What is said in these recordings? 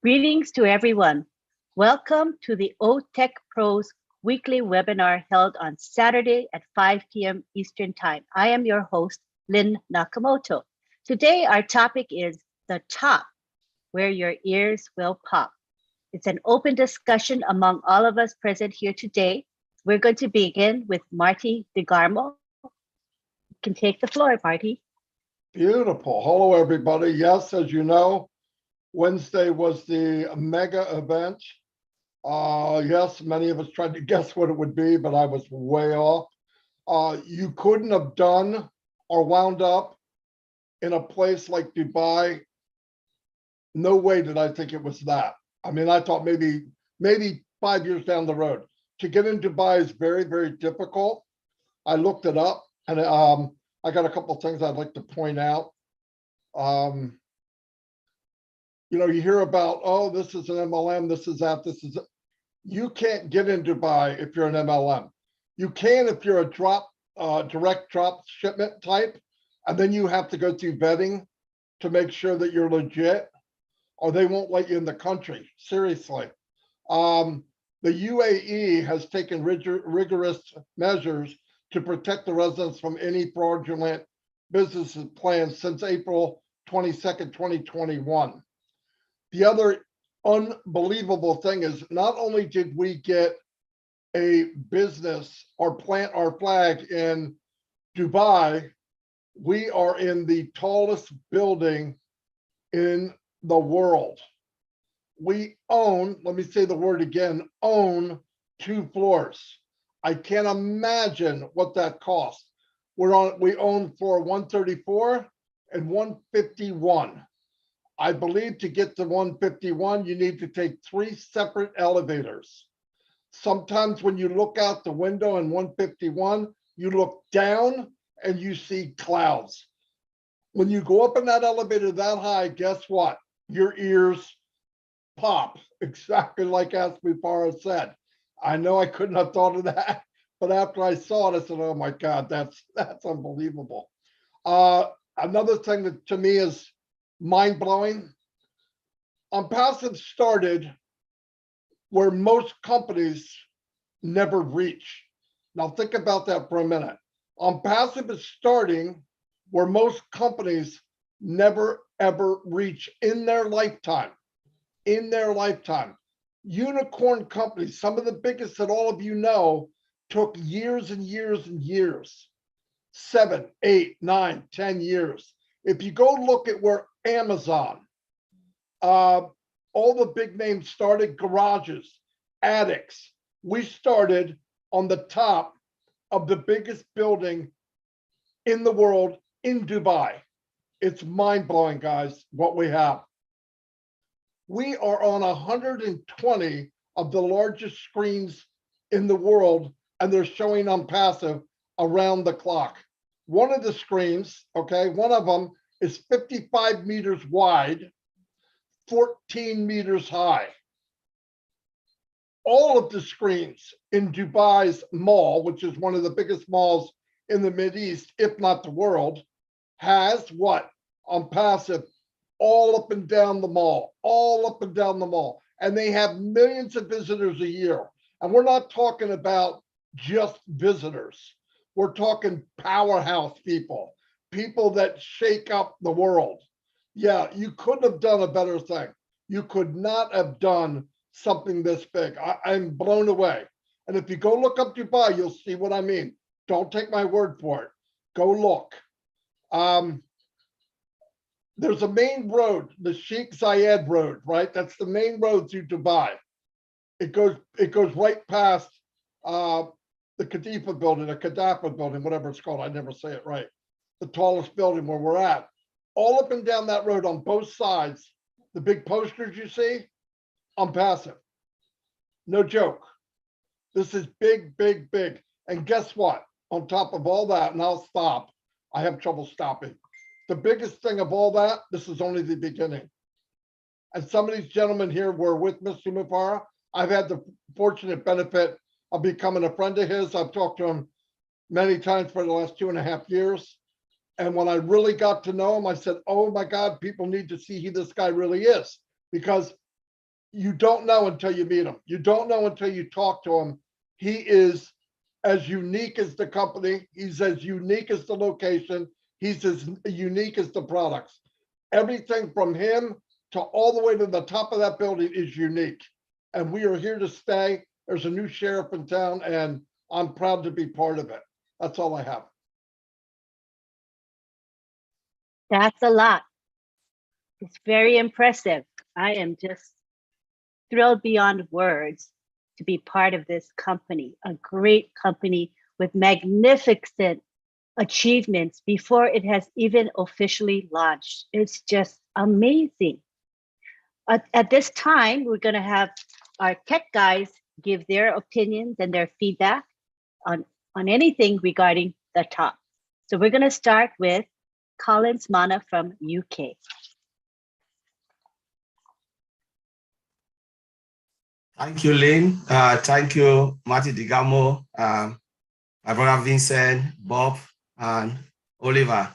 Greetings to everyone. Welcome to the OTech Pros weekly webinar held on Saturday at 5 p.m. Eastern Time. I am your host, Lynn Nakamoto. Today, our topic is the top, where your ears will pop. It's an open discussion among all of us present here today. We're going to begin with Marty DeGarmo. You can take the floor, Marty. Beautiful. Hello, everybody. Yes, as you know, Wednesday was the mega event. Yes, many of us tried to guess what it would be, but I was way off. You couldn't have done or wound up in a place like Dubai. No way did I think it was that. I mean, I thought maybe 5 years down the road. To get in Dubai is very, very difficult. I looked it up, and I got a couple of things I'd like to point out. You hear about, oh, this is an MLM, this is that, this is. You can't get in Dubai if you're an MLM. You can if you're a direct drop shipment type, and then you have to go through vetting to make sure that you're legit, or they won't let you in the country. Seriously. The UAE has taken rigorous measures to protect the residents from any fraudulent business plans since April 22nd, 2021. The other unbelievable thing is not only did we get a business or plant our flag in Dubai, we are in the tallest building in the world. We own, let me say the word again, own 2 floors. I can't imagine what that costs. We own floor 134 and 151. I believe to get to 151, you need to take 3 separate elevators. Sometimes when you look out the window in 151, you look down and you see clouds. When you go up in that elevator that high, guess what? Your ears pop, exactly like Asmi said. I know I couldn't have thought of that, but after I saw it, I said, oh my God, that's unbelievable. Another thing that to me is mind-blowing, ONPASSIVE started where most companies never reach. Now think about that for a minute. ONPASSIVE is starting where most companies never ever reach in their lifetime. In their lifetime. Unicorn companies, some of the biggest that all of you know, took years and years and years. 7, 8, 9, 10 years. If you go look at where Amazon, all the big names started, garages, attics. We started on the top of the biggest building in the world in Dubai. It's mind-blowing, guys, what we have. We are on 120 of the largest screens in the world, and they're showing ONPASSIVE around the clock. One of the screens, okay, one of them is 55 meters wide, 14 meters high. All of the screens in Dubai's mall, which is one of the biggest malls in the Mideast, if not the world, has what? ONPASSIVE all up and down the mall, all up and down the mall. And they have millions of visitors a year. And we're not talking about just visitors. We're talking powerhouse people, people that shake up the world. Yeah, you couldn't have done a better thing. You could not have done something this big. I'm blown away. And if you go look up Dubai, you'll see what I mean. Don't take my word for it. Go look. There's a main road, the Sheikh Zayed Road, right? That's the main road through Dubai. It goes right past the Khalifa building, the Gaddafi building, whatever it's called. I never say it right. The tallest building where we're at. All up and down that road on both sides, the big posters you see, ONPASSIVE. No joke. This is big, big, big. And guess what? On top of all that, and I'll stop. I have trouble stopping. The biggest thing of all that, this is only the beginning. And some of these gentlemen here were with Mr. Mufara. I've had the fortunate benefit of becoming a friend of his. I've talked to him many times for the last 2.5 years. And when I really got to know him, I said, oh my God, people need to see who this guy really is. Because you don't know until you meet him. You don't know until you talk to him. He is as unique as the company. He's as unique as the location. He's as unique as the products. Everything from him to all the way to the top of that building is unique. And we are here to stay. There's a new sheriff in town, and I'm proud to be part of it. That's all I have. That's a lot. It's very impressive. I am just thrilled beyond words to be part of this company, a great company with magnificent achievements before it has even officially launched. It's just amazing. At this time, we're going to have our tech guys give their opinions and their feedback on anything regarding the top. So we're going to start with Collins Mana from UK. Thank you, Lynn. Thank you, Marty Digamo, my brother Vincent, Bob, and Oliver.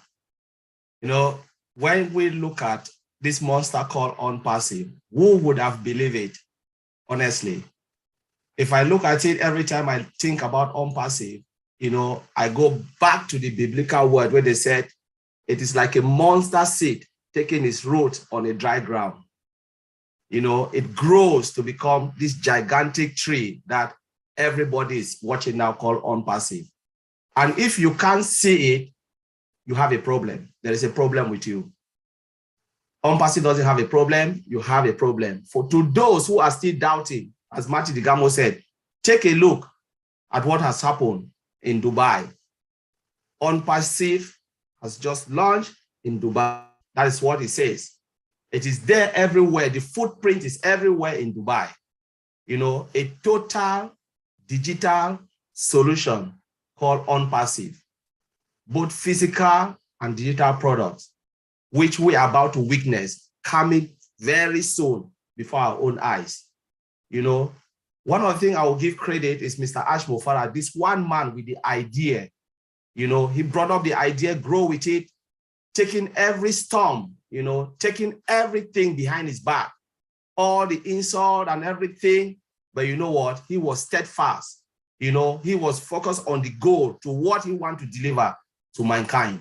You know, when we look at this monster called ONPASSIVE, who would have believed it, honestly? If I look at it every time I think about ONPASSIVE, you know, I go back to the biblical word where they said, it is like a monster seed taking its root on a dry ground. You know, it grows to become this gigantic tree that everybody is watching now called ONPASSIVE. And if you can't see it, you have a problem. There is a problem with you. ONPASSIVE doesn't have a problem, you have a problem. For to those who are still doubting, as Marty Digamo said, take a look at what has happened in Dubai. ONPASSIVE has just launched in Dubai. That is what it says. It is there everywhere. The footprint is everywhere in Dubai. You know, a total digital solution called ONPASSIVE, both physical and digital products, which we are about to witness coming very soon before our own eyes. You know, one of the things I will give credit is Mr. Ash Mofara, this one man with the idea. You know, he brought up the idea, grow with it, taking every storm, you know, taking everything behind his back, all the insult and everything. But you know what? He was steadfast. You know, he was focused on the goal to what he wanted to deliver to mankind.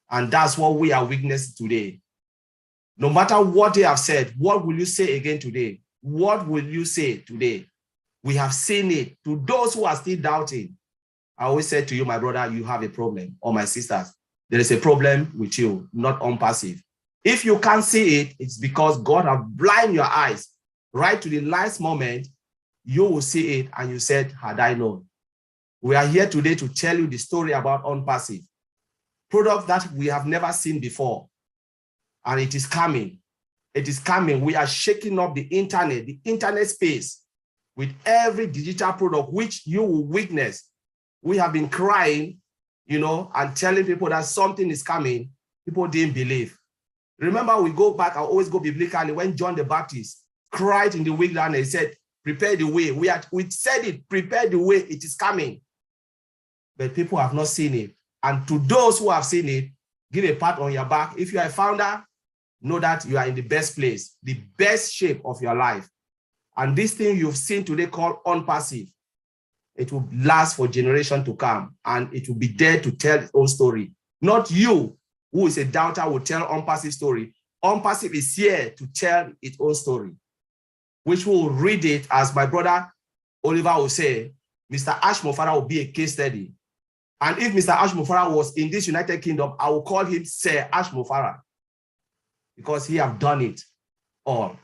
And that's what we are witnessing today. No matter what they have said, what will you say again today? What will you say today? We have seen it. To those who are still doubting, I always say to you, my brother, you have a problem, or my sisters, there is a problem with you, not ONPASSIVE. If you can't see it, it's because God has blinded your eyes. Right to the last moment, you will see it and you said, had I known. We are here today to tell you the story about ONPASSIVE, product that we have never seen before. And it is coming. It is coming. We are shaking up the internet space with every digital product, which you will witness. We have been crying, you know, and telling people that something is coming. People didn't believe. Remember, we go back, I always go biblically, when John the Baptist cried in the wilderness, he said, prepare the way. We said it, prepare the way, it is coming. But people have not seen it. And to those who have seen it, give a pat on your back. If you are a founder, know that you are in the best place, the best shape of your life. And this thing you've seen today called ONPASSIVE, it will last for generations to come, and it will be there to tell its own story. Not you, who is a doubter, will tell ONPASSIVE story. ONPASSIVE is here to tell its own story, which will read it, as my brother Oliver will say, Mr. Ash Mofara will be a case study. And if Mr. Ash Mofara was in this United Kingdom, I will call him Sir Ash Mofara, because he have done it all.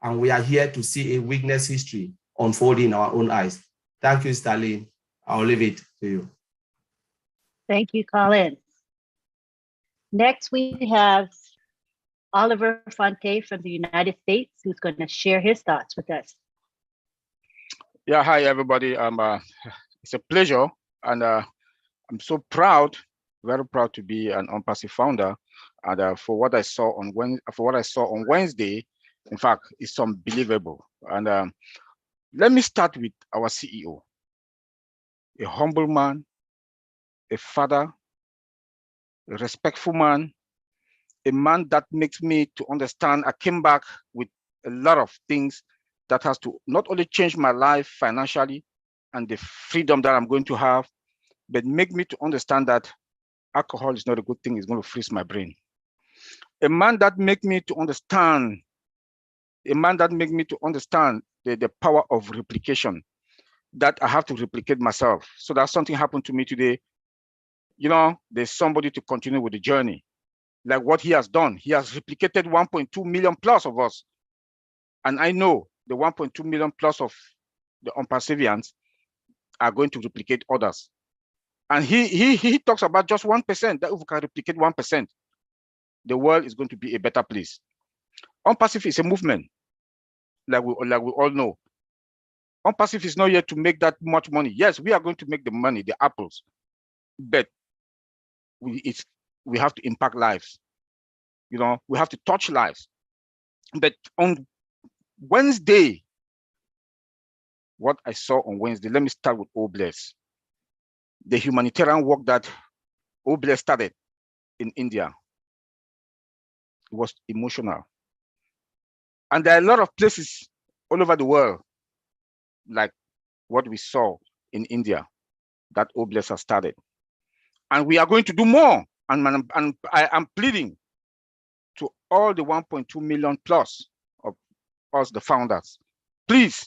And we are here to see a witness history unfolding in our own eyes. Thank you, Stalin. I'll leave it to you. Thank you, Colin. Next, we have Oliver Fonte from the United States, who's going to share his thoughts with us. Yeah, hi, everybody. It's a pleasure, and I'm so proud, very proud to be an ONPASSIVE founder. And for what I saw on Wednesday, in fact, it's unbelievable. And let me start with our CEO, a humble man, a father, a respectful man, a man that makes me to understand. I came back with a lot of things that has to not only change my life financially and the freedom that I'm going to have, but make me to understand that alcohol is not a good thing. It's going to freeze my brain. A man that make me to understand, the power of replication, that I have to replicate myself. So that something happened to me today, you know, there's somebody to continue with the journey. Like what he has done, he has replicated 1.2 million plus of us. And I know the 1.2 million plus of the ONPASSIVians are going to replicate others. And he talks about just 1%, that if we can replicate 1%, the world is going to be a better place. ONPASSIVE is a movement, like we all know. ONPASSIVE is not yet to make that much money. Yes, we are going to make the money, the apples, but we have to impact lives. You know, we have to touch lives. But on Wednesday, what I saw on Wednesday, let me start with OBLESS. The humanitarian work that OBLESS started in India. It was emotional. And there are a lot of places all over the world, like what we saw in India, that OBLESS has started. And we are going to do more. And I am pleading to all the 1.2 million plus of us, the founders, please,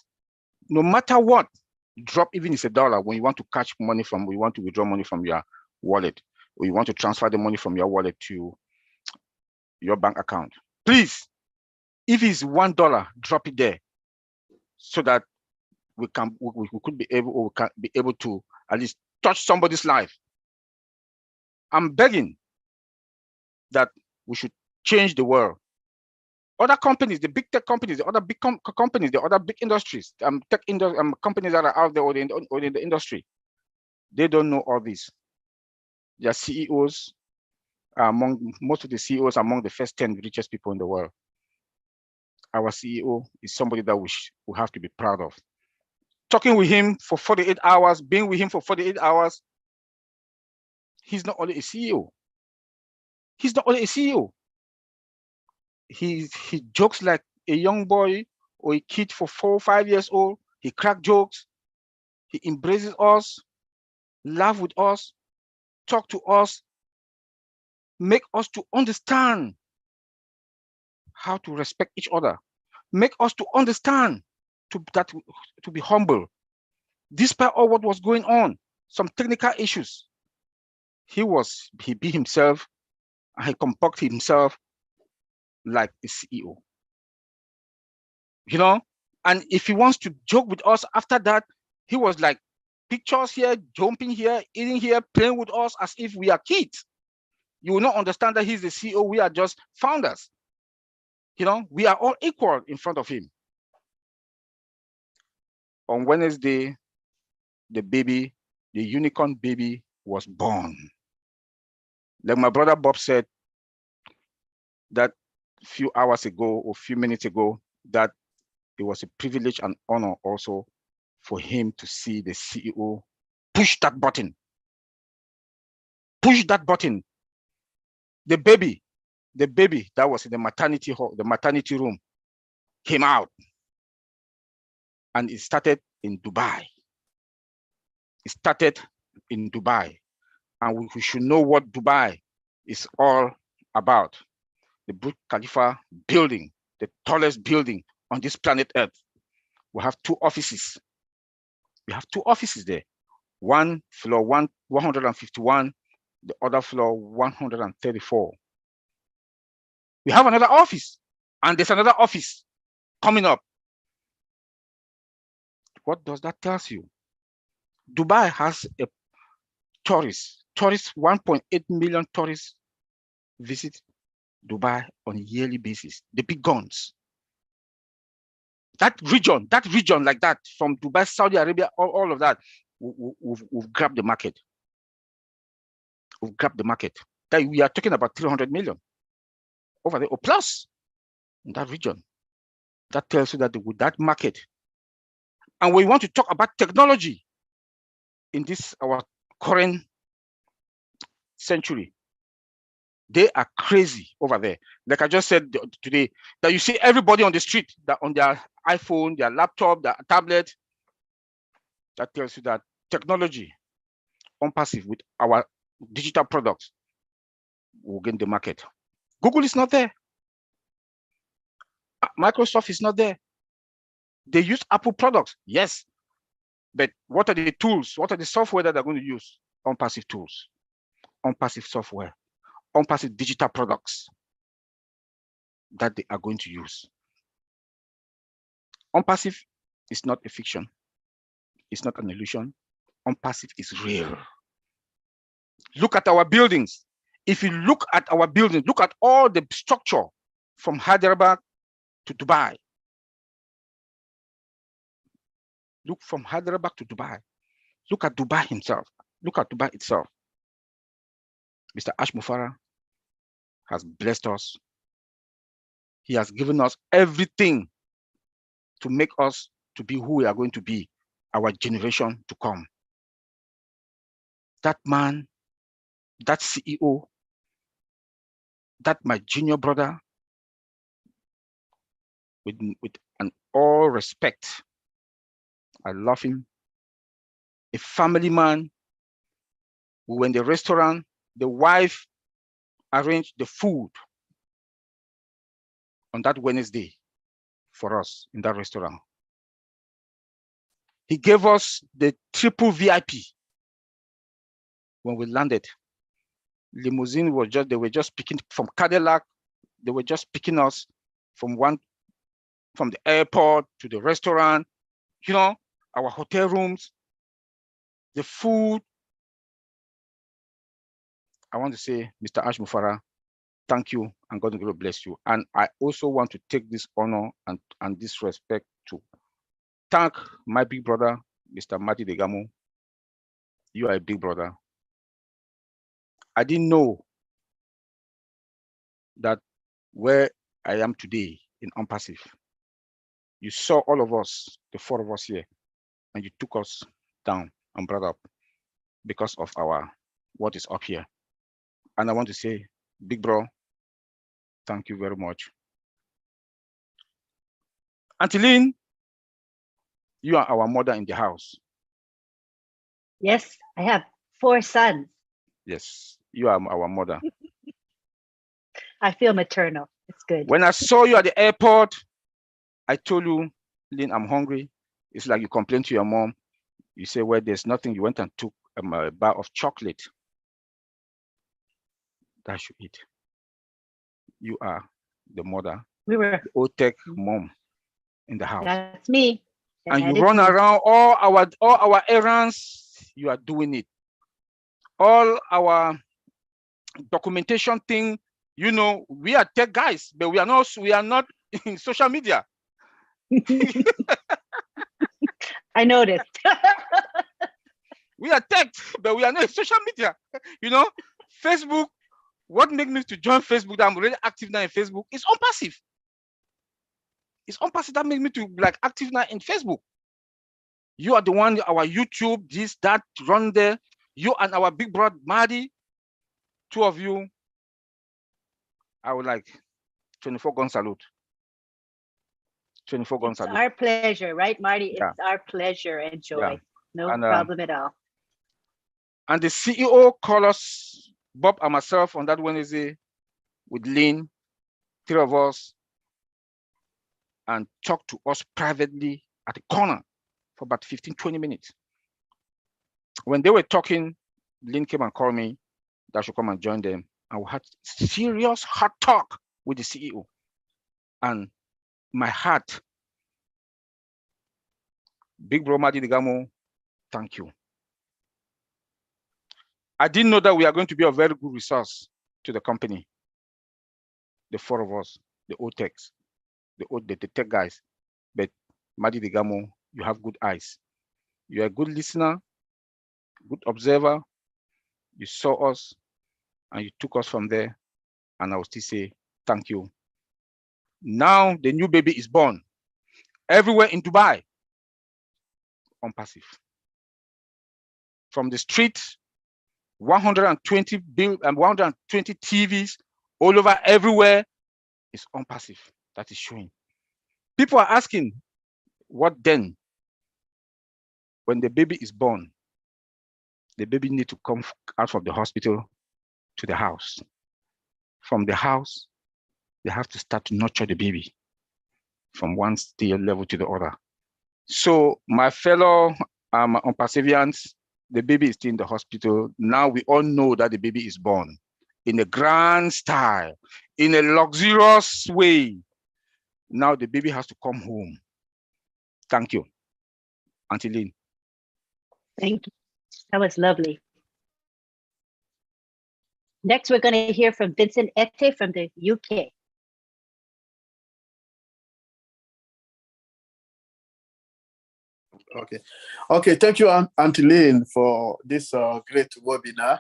no matter what, drop even if it's $1 when you want to catch money from, you want to withdraw money from your wallet, or you want to transfer the money from your wallet to your bank account. Please, if it's $1, drop it there, so that we could be able, or we can be able to at least touch somebody's life. I'm begging that we should change the world. Other companies, the big tech companies, the other big companies, the other big industries, companies that are out there or in the industry, they don't know all this. Their CEOs are most of the CEOs are among the first 10 richest people in the world. Our CEO is somebody that we have to be proud of. Talking with him for 48 hours, being with him for 48 hours, he's not only a CEO. He's not only a CEO. He jokes like a young boy or a kid for 4 or 5 years old. He cracks jokes. He embraces us, laugh with us, talk to us, make us to understand how to respect each other, make us to understand to be humble. Despite all what was going on, some technical issues, he be himself, and he conducted himself like a CEO. You know, and if he wants to joke with us after that, he was like pictures here, jumping here, eating here, playing with us as if we are kids. You will not understand that he's the CEO. We are just founders. You know, we are all equal in front of him. On Wednesday, the unicorn baby was born. Like my brother Bob said that a few hours ago or a few minutes ago, that it was a privilege and honor also for him to see the CEO push that button. Push that button. The baby that was in the maternity hall, the maternity room, came out. And it started in Dubai. It started in Dubai. And we should know what Dubai is all about. The Burj Khalifa building, the tallest building on this planet Earth. We have 2 offices. We have 2 offices there. One floor 151, the other floor 134. We have another office, and there's another office coming up. What does that tell you? Dubai has a tourists, 1.8 million tourists visit Dubai on a yearly basis, the big guns. That region like that, from Dubai, Saudi Arabia, all of that, we've grabbed the market. We've grabbed the market. That we are talking about 300 million over there, or plus in that region. That tells you that with that market. And we want to talk about technology in this, our current century. They are crazy over there. Like I just said today, that you see everybody on the street that on their iPhone, their laptop, their tablet. That tells you that technology, ONPASSIVE, with our digital products, will gain the market. Google is not there. Microsoft is not there. They use Apple products, yes. But what are the tools? What are the software that they're going to use? ONPASSIVE tools, ONPASSIVE software, ONPASSIVE digital products that they are going to use. ONPASSIVE is not a fiction. It's not an illusion. ONPASSIVE is real. Look at our buildings. If you look at our buildings, look at all the structure from Hyderabad to Dubai. Look from Hyderabad to Dubai. Look at Dubai himself. Look at Dubai itself. Mr. Ash Mufara has blessed us. He has given us everything to make us to be who we are going to be, our generation to come. That man, that CEO, that my junior brother, with an all respect, I love him. A family man. We were in the restaurant, the wife arranged the food on that Wednesday for us in that restaurant. He gave us the triple VIP when we landed. Limousine was just, they were just picking from Cadillac, they were just picking us from the airport to the restaurant, you know, our hotel rooms, the food. I want to say, Mr. Ash Mufara, thank you, and God will bless you. And I also want to take this honor and this respect to thank my big brother, Mr. Mati Degamo. You are a big brother. I didn't know that where I am today in ONPASSIVE, you saw all of us, the four of us here, and you took us down and brought up because of what is up here. And I want to say, big bro, thank you very much. Auntie Lynn, you are our mother in the house. Yes, I have 4 sons. Yes, you are our mother. I feel maternal. It's good. When I saw you at the airport, I told you, Lynn, I'm hungry. It's like you complained to your mom. You say, well, there's nothing. You went and took a bar of chocolate. That you eat. You are the mother. We were the OTech mom in the house. That's me. And you run around all our errands. You are doing it. All our documentation thing. You know, we are tech guys, but we are not in social media. I noticed. We are tech, but we are not in social media. You know, Facebook. What made me to join Facebook? That I'm already active now in Facebook. It's ONPASSIVE. It's ONPASSIVE that made me to like active now in Facebook. You are the one, our YouTube, this, that, run there. You and our big brother Marty, 2 of you. I would like 24 gun salute. 24 gun salute. It's our pleasure, right, Marty? Yeah. It's our pleasure and joy. Yeah. No And, problem at all. And the CEO called us, Bob and myself, on that Wednesday with Lynn, 3 of us, and talked to us privately at the corner for about 15, 20 minutes. When they were talking, Lynn came and called me that I should come and join them. And we had serious hard talk with the CEO. And my heart, big bro Madi Degamo, thank you. I didn't know that we are going to be a very good resource to the company. The 4 of us, the OTechs, the tech guys. But Madi Degamo, you have good eyes. You're a good listener, good observer. You saw us and you took us from there. And I will still say, thank you. Now the new baby is born. Everywhere in Dubai, ONPASSIVE. From the street 120 120 TVs all over everywhere is ONPASSIVE that is showing. People are asking, what then? When the baby is born, the baby need to come out from the hospital to the house. From the house, they have to start to nurture the baby from one level to the other. So my fellow ONPASSIVians, the baby is still in the hospital. Now we all know that the baby is born in a grand style, in a luxurious way. Now the baby has to come home. Thank you, Auntie Lynn. Thank you. That was lovely. Next, we're going to hear from Vincent Ette from the UK. Okay. Thank you, Auntie Lynn, for this great webinar.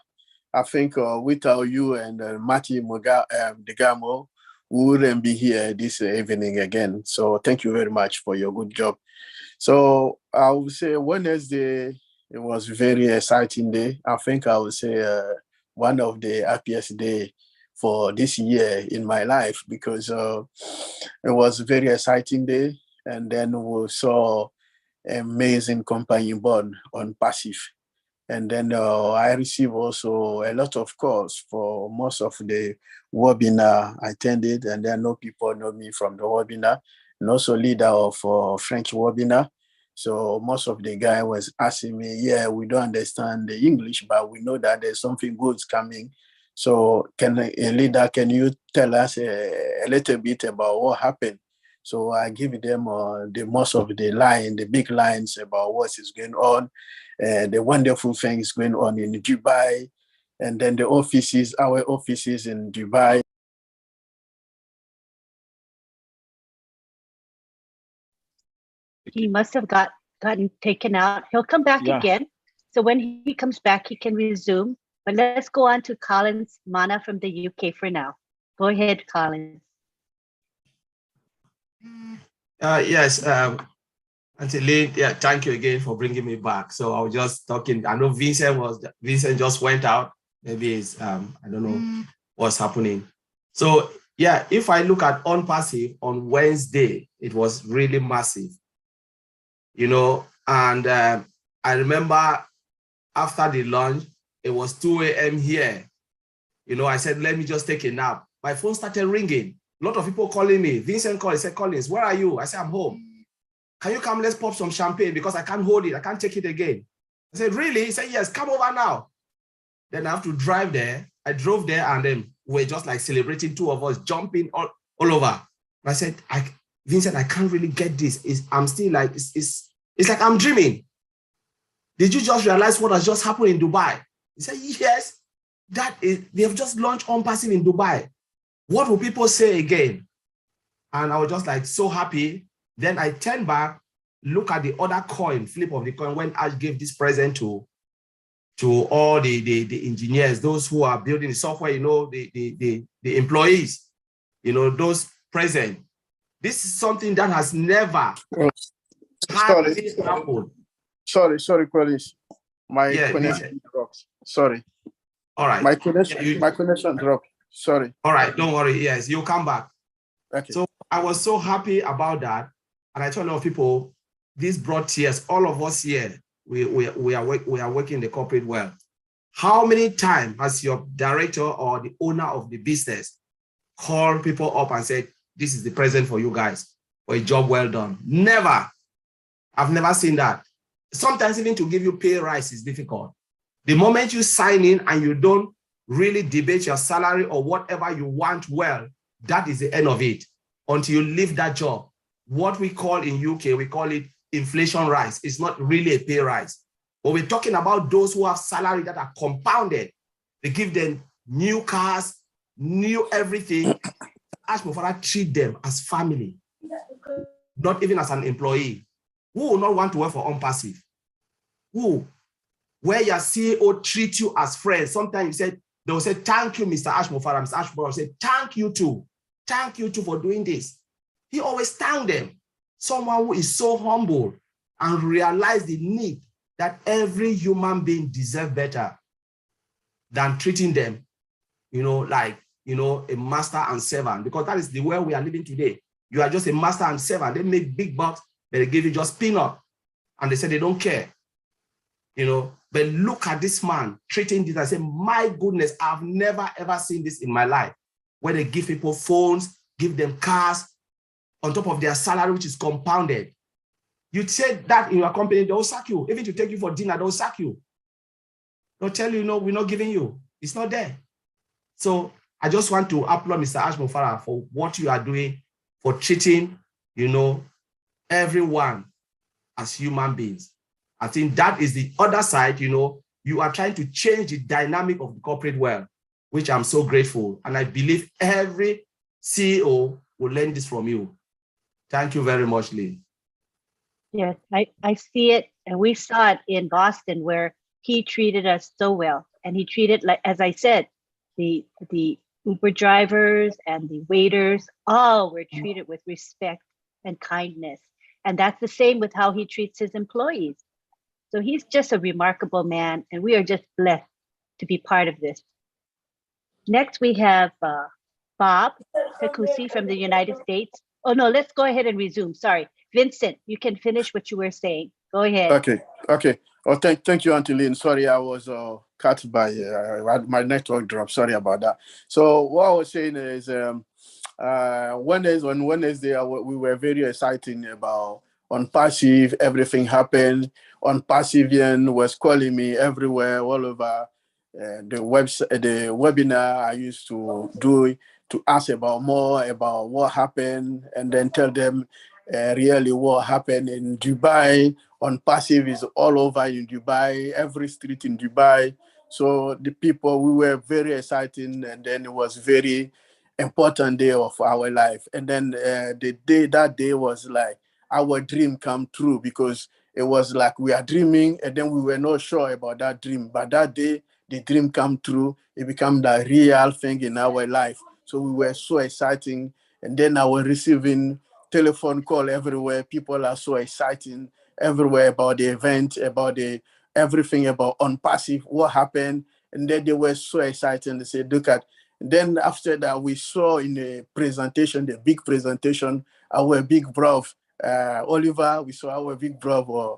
I think without you and Matthew Degamo, we wouldn't be here this evening again. So thank you very much for your good job. So I would say Wednesday, it was a very exciting day. I think I would say one of the happiest day for this year in my life, because it was a very exciting day. And then we saw amazing company born ONPASSIVE. And then I received also a lot of calls for most of the webinar I attended, and then no people know me from the webinar, and also leader of French webinar. So most of the guy was asking me, yeah, we don't understand the English, but we know that there's something good coming. So leader, can you tell us a little bit about what happened? So I give them the most of the big lines about what is going on, the wonderful things going on in Dubai, and then our offices in Dubai. He must have gotten taken out. He'll come back again. So when he comes back, he can resume. But let's go on to Collins Mana from the UK for now. Go ahead, Collins. Yes, Auntie Lynn, yeah, thank you again for bringing me back. So I was just talking. I know Vincent just went out. Maybe it's I don't know what's happening. So yeah, if I look at ONPASSIVE on Wednesday, it was really massive, you know. And I remember after the lunch, it was 2 a.m. here. You know, I said, let me just take a nap. My phone started ringing. A lot of people calling me. Vincent called. He said, Collins, where are you? I said, I'm home. Can you come? Let's pop some champagne because I can't hold it. I can't take it again. I said, really? He said, yes, come over now. Then I have to drive there. I drove there, and then we're just like celebrating, two of us jumping all over. I said, Vincent, I can't really get this. I'm still like, it's like I'm dreaming. Did you just realize what has just happened in Dubai? He said, yes, they have just launched ONPASSIVE in Dubai. What will people say again? And I was just like so happy. Then I turned back, look at the other coin, flip of the coin, when Ash gave this present to all the engineers, those who are building the software, you know, the employees, you know, those present. This is something that has never happened. Sorry, Collins. My connection dropped. Sorry. All right. My connection dropped. Sorry. All right, don't worry. Yes, you'll come back. Okay. So I was so happy about that. And I told a lot of people, this brought tears. All of us here, we are working in the corporate world. How many times has your director or the owner of the business called people up and said, this is the present for you guys, for a job well done? Never. I've never seen that. Sometimes even to give you pay rise is difficult. The moment you sign in and you don't really debate your salary or whatever you want well, that is the end of it until you leave that job. What we call in UK, we call it inflation rise. It's not really a pay rise. But we're talking about those who have salary that are compounded. They give them new cars, new everything. Ask my father, treat them as family, not even as an employee. Who will not want to work for ONPASSIVE? Who? Where your CEO treats you as friends. Sometimes they will say, thank you, Mr. Ashmofara. Mr. Ashmofara will say, thank you too. Thank you too for doing this. He always thanked them. Someone who is so humble and realize the need that every human being deserves better. than treating them, like, a master and servant, because that is the way we are living today. You are just a master and servant. They make big bucks, but they give you just peanut, and they say they don't care, But look at this man treating this. I say, my goodness, I've never ever seen this in my life, where they give people phones, give them cars on top of their salary, which is compounded. You say that in your company, they'll sack you. Even to take you for dinner, they'll sack you. They'll tell you, no, we're not giving you. It's not there. So I just want to applaud Mr. Ashmofara for what you are doing, for treating, everyone as human beings. I think that is the other side, you are trying to change the dynamic of the corporate world, which I'm so grateful. And I believe every CEO will learn this from you. Thank you very much, Lee. Yes, I see it. And we saw it in Boston, where he treated us so well. And he treated, like, as I said, the Uber drivers and the waiters, all were treated with respect and kindness. And that's the same with how he treats his employees. So he's just a remarkable man, and we are just blessed to be part of this. Next, we have Bob Takusi from the United States. Oh no, let's go ahead and resume. Sorry, Vincent, you can finish what you were saying. Go ahead. Okay. Oh, thank you, Auntie Lynn. Sorry, I was cut by my network drop. Sorry about that. So what I was saying is, on Wednesday, we were very excited about ONPASSIVE. Everything happened. ONPASSIVian was calling me everywhere, all over the webinar I used to do, to ask about more about what happened, and then tell them really what happened in Dubai. ONPASSIVE is all over in Dubai, every street in Dubai. So the people, we were very excited, and then it was very important day of our life. And then that day was like our dream come true, because it was like we are dreaming, and then we were not sure about that dream. But that day, the dream come true. It became the real thing in our life. So we were so exciting. And then I was receiving telephone call everywhere. People are so exciting everywhere about the event, about everything about ONPASSIVE, what happened. And then they were so excited. They said, look at. And then after that, we saw in the presentation, the big presentation, our big brother, Oliver, we saw our big brother,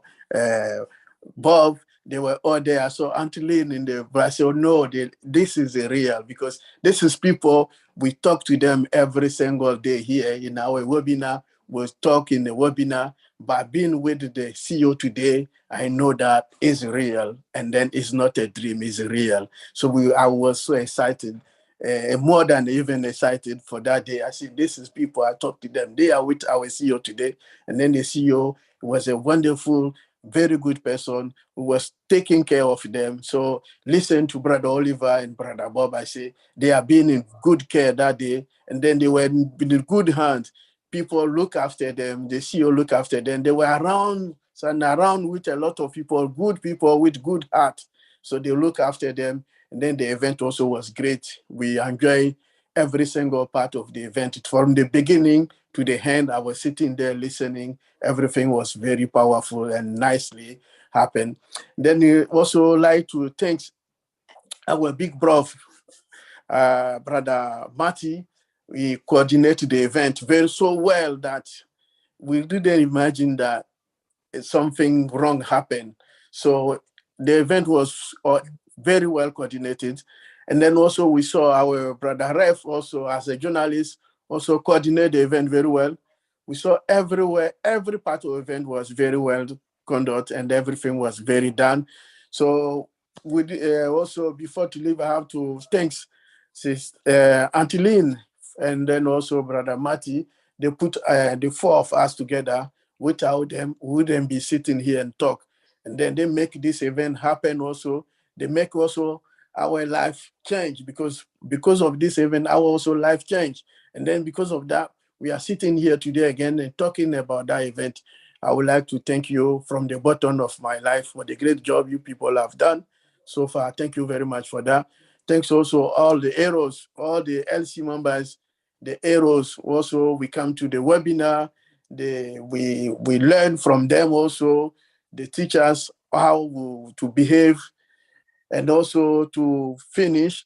Bob. They were all there. So Auntie Lynn in the I said, no, this is real, because this is people, we talk to them every single day here in our webinar. We talk in the webinar. But being with the CEO today, I know that is real, and then it's not a dream, it's real. So I was so excited, more than even excited for that day. I said, this is people, I talk to them. They are with our CEO today. And then the CEO was a wonderful, very good person who was taking care of them. So listen to Brother Oliver and Brother Bob. I say they are being in good care that day, and then they were in good hands. People look after them, the CEO look after them. They were around with a lot of people, good people with good heart. So they look after them. And then the event also was great. We enjoyed every single part of the event. From the beginning to the end, I was sitting there listening. Everything was very powerful and nicely happened. Then we also like to thank our big brother, Brother Marty. We coordinated the event very so well that we didn't imagine that something wrong happened. So the event was very well coordinated. And then also we saw our Brother Ref also as a journalist also coordinate the event very well. We saw everywhere, every part of the event was very well conducted, and everything was very done. So we also, before to leave, I have to thank Auntie Lynn, and then also Brother Marty. They put the four of us together. Without them, we wouldn't be sitting here and talk. And then they make this event happen also. They make also our life change, because of this event, our also life change. And then because of that, we are sitting here today again and talking about that event. I would like to thank you from the bottom of my life for the great job you people have done so far. Thank you very much for that. Thanks also all the heroes, all the LC members, the heroes. Also, we come to the webinar. We learn from them also. They teach us how to behave. And also to finish,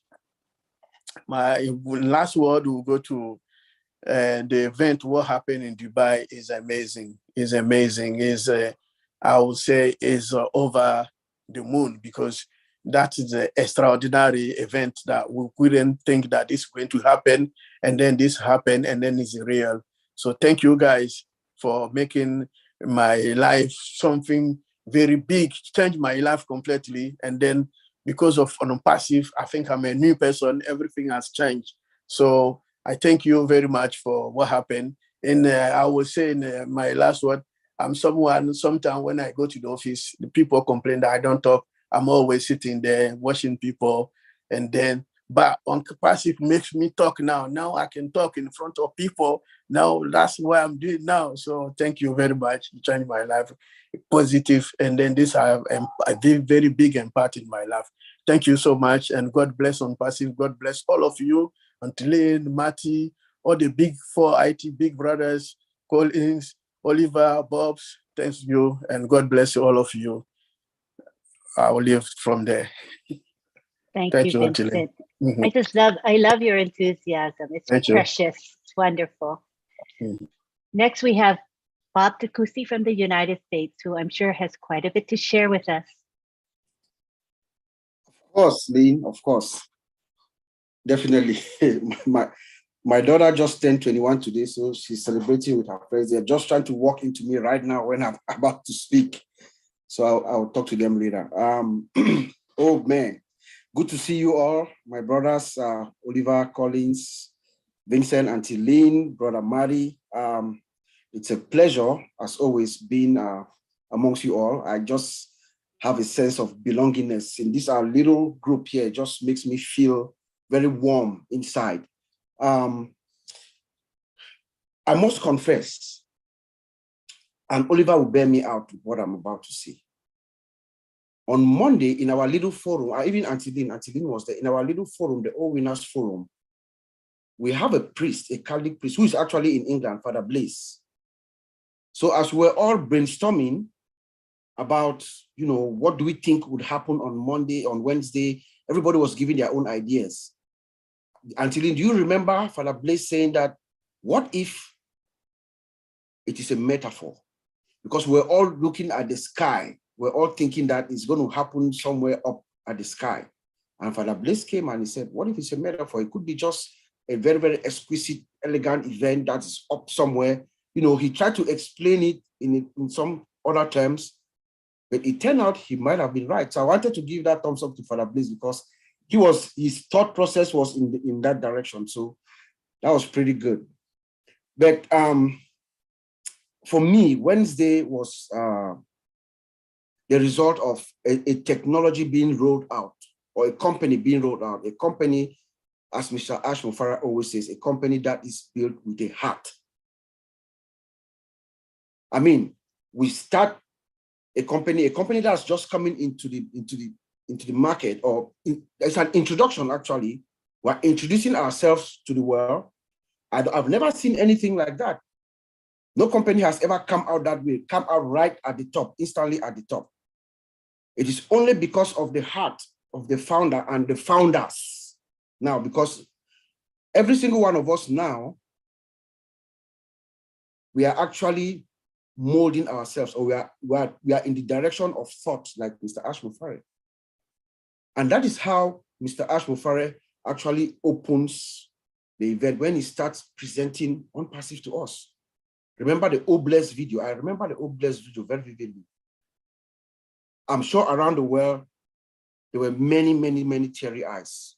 my last word will go to the event. What happened in Dubai is amazing. Is amazing. Is I would say is over the moon, because that is an extraordinary event that we couldn't think that this is going to happen, and then this happened, and then it's real. So thank you guys for making my life something very big, changed my life completely. And then because of ONPASSIVE, I think I'm a new person. Everything has changed. So I thank you very much for what happened. And I will say in my last word, I'm someone, sometimes when I go to the office, the people complain that I don't talk. I'm always sitting there watching people. And then, but ONPASSIVE makes me talk now. Now I can talk in front of people. Now that's what I'm doing now. So thank you very much. You changed my life positive. And then this I have a very, very big impact in my life. Thank you so much. And God bless ONPASSIVE. God bless all of you. Antolin, Matty, all the big 4 IT big brothers, Collins, Oliver, Bobs, thanks you, and God bless all of you. I will leave from there. Thank Thank you, you, Antolin. Vincent. Mhm. I love your enthusiasm. It's Thank you. precious. It's wonderful. Mhm. Next, we have Bob Takusi from the United States, who I'm sure has quite a bit to share with us. Of course, Lynn, of course. Definitely. my daughter just turned 21 today, so she's celebrating with her friends. They're just trying to walk into me right now when I'm about to speak. So I'll talk to them later. Oh, man. Good to see you all, my brothers, Oliver, Collins, Vincent, Auntie Lynn, Brother Mari. It's a pleasure, as always, being amongst you all. I just have a sense of belongingness in this our little group here. It just makes me feel very warm inside. I must confess, and Oliver will bear me out with what I'm about to say. On Monday, in our little forum, even Auntie Lynn was there, in our little forum, the All Winners Forum, we have a priest, a Catholic priest, who is actually in England, Father Blaise. So as we're all brainstorming about, what do we think would happen on Monday, on Wednesday, everybody was giving their own ideas. Auntie Lynn, do you remember Father Blaise saying that, what if it is a metaphor? Because we're all looking at the sky. We're all thinking that it's going to happen somewhere up at the sky. And Father Blaise came and he said, what if it's a metaphor? It could be just a very, very exquisite, elegant event that is up somewhere. He tried to explain it in some other terms, but it turned out he might have been right. So I wanted to give that thumbs up to Father Blaise because his thought process was in that direction. So that was pretty good. But for me, Wednesday was the result of a technology being rolled out, or a company being rolled out. A company, as Mr. Ash Mufara always says, a company that is built with a heart. I mean, we start a company that's just coming into the market, or it's an introduction actually. We're introducing ourselves to the world. I've never seen anything like that. No company has ever come out that way, come out right at the top, instantly at the top. It is only because of the heart of the founder and the founders now, because every single one of us now, we are actually molding ourselves, or we are in the direction of thought, like Mr. Ash Mufare. And that is how Mr. Ash Mufare actually opens the event when he starts presenting ONPASSIVE to us. Remember the Obless video? I remember the Obless video very vividly. I'm sure around the world, there were many, many, many teary eyes.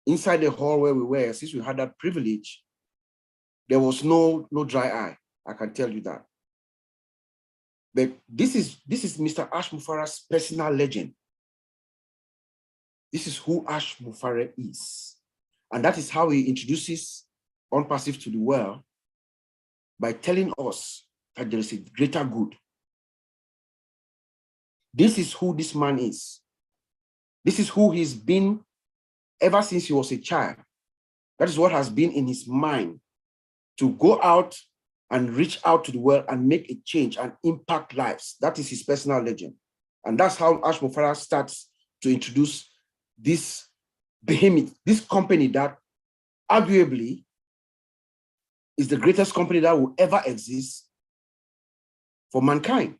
Inside the hall where we were, since we had that privilege, there was no dry eye. I can tell you that. But this is Mr. Ash Mufara's personal legend. This is who Ash Mufara is. And that is how he introduces ONPASSIVE to the world, by telling us that there is a greater good. This is who this man is. This is who he's been ever since he was a child. That is what has been in his mind, to go out and reach out to the world and make a change and impact lives. That is his personal legend. And that's how Ash Mufara starts to introduce this behemoth, this company that arguably is the greatest company that will ever exist for mankind.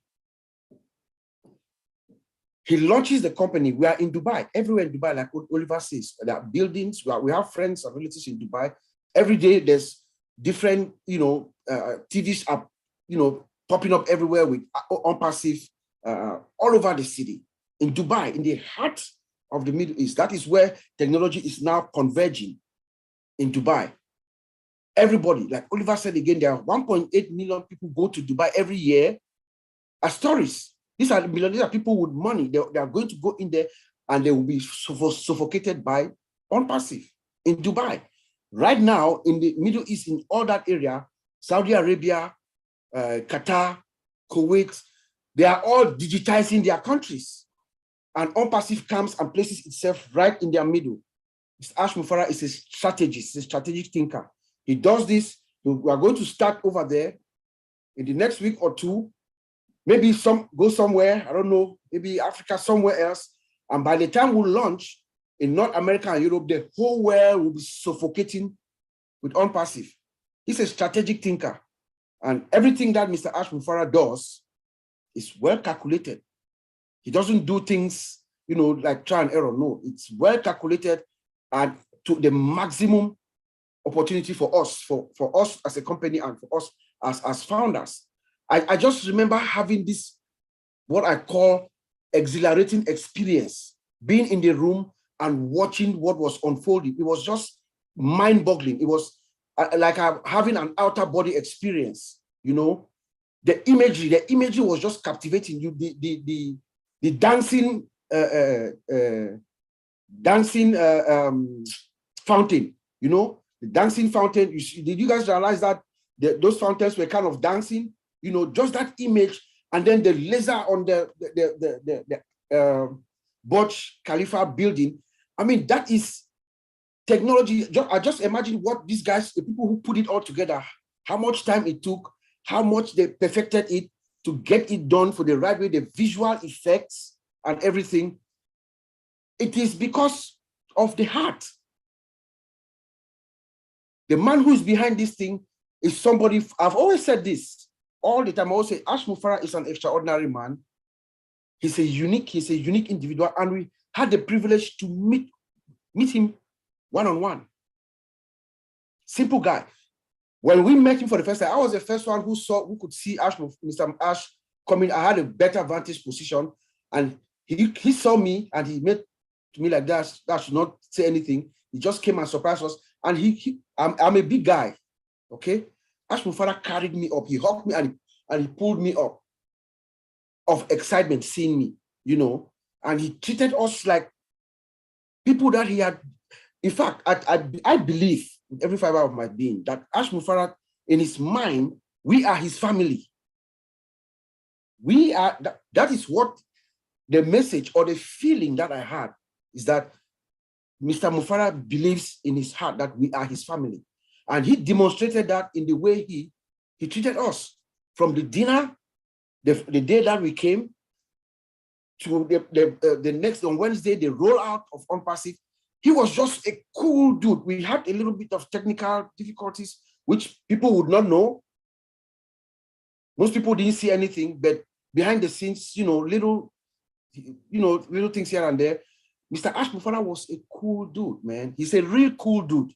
He launches the company. We are in Dubai, everywhere in Dubai, like Oliver says. There are buildings. We have friends and relatives in Dubai. Every day there's different, TVs are, popping up everywhere with ONPASSIVE all over the city. In Dubai, in the heart of the Middle East, that is where technology is now converging in Dubai. Everybody, like Oliver said again, there are 1.8 million people go to Dubai every year as tourists. These are people with money. They are going to go in there and they will be suffocated by ONPASSIVE in Dubai. Right now, in the Middle East, in all that area, Saudi Arabia, Qatar, Kuwait, they are all digitizing their countries. And ONPASSIVE comes and places itself right in their middle. Mr. Ash Mufarah is a strategist, a strategic thinker. He does this. We are going to start over there in the next week or two. Maybe go somewhere, I don't know, maybe Africa, somewhere else. And by the time we launch in North America and Europe, the whole world will be suffocating with ONPASSIVE. He's a strategic thinker. And everything that Mr. Ash Mufarah does is well calculated. He doesn't do things, like try and error. No, it's well calculated and to the maximum opportunity for us as a company and for us as founders. I just remember having this, what I call exhilarating experience, being in the room and watching what was unfolding. It was just mind-boggling. It was like having an outer body experience, The imagery was just captivating you. The dancing fountain, the dancing fountain. Did you guys realize that those fountains were kind of dancing? Just that image, and then the laser on the Burj Khalifa building. I mean, that is technology. I just imagine what these guys, the people who put it all together, how much time it took, how much they perfected it to get it done for the right way, the visual effects and everything. It is because of the heart. The man who's behind this thing is somebody, I've always said this all the time. I always say Ash Mufarah is an extraordinary man. He's a unique individual, and we had the privilege to meet him one-on-one. Simple guy. When we met him for the first time, I was the first one who could see Mr. Ash coming. I had a better vantage position, and he saw me and he made to me like that. I should not say anything. He just came and surprised us. And I'm a big guy, okay? Ash Mufarah carried me up. He hugged me and he pulled me up of excitement seeing me, and he treated us like people that he had. In fact, I believe with every fiber of my being that Ash Mufarah, in his mind, we are his family. We are, that is what the message or the feeling that I had is that Mr. Mufarah believes in his heart that we are his family. And he demonstrated that in the way he treated us. From the dinner, the day that we came, to the next, on Wednesday, the rollout of ONPASSIVE, he was just a cool dude. We had a little bit of technical difficulties, which people would not know. Most people didn't see anything, but behind the scenes, little things here and there. Mr. Ash Mufarah was a cool dude, man. He's a real cool dude,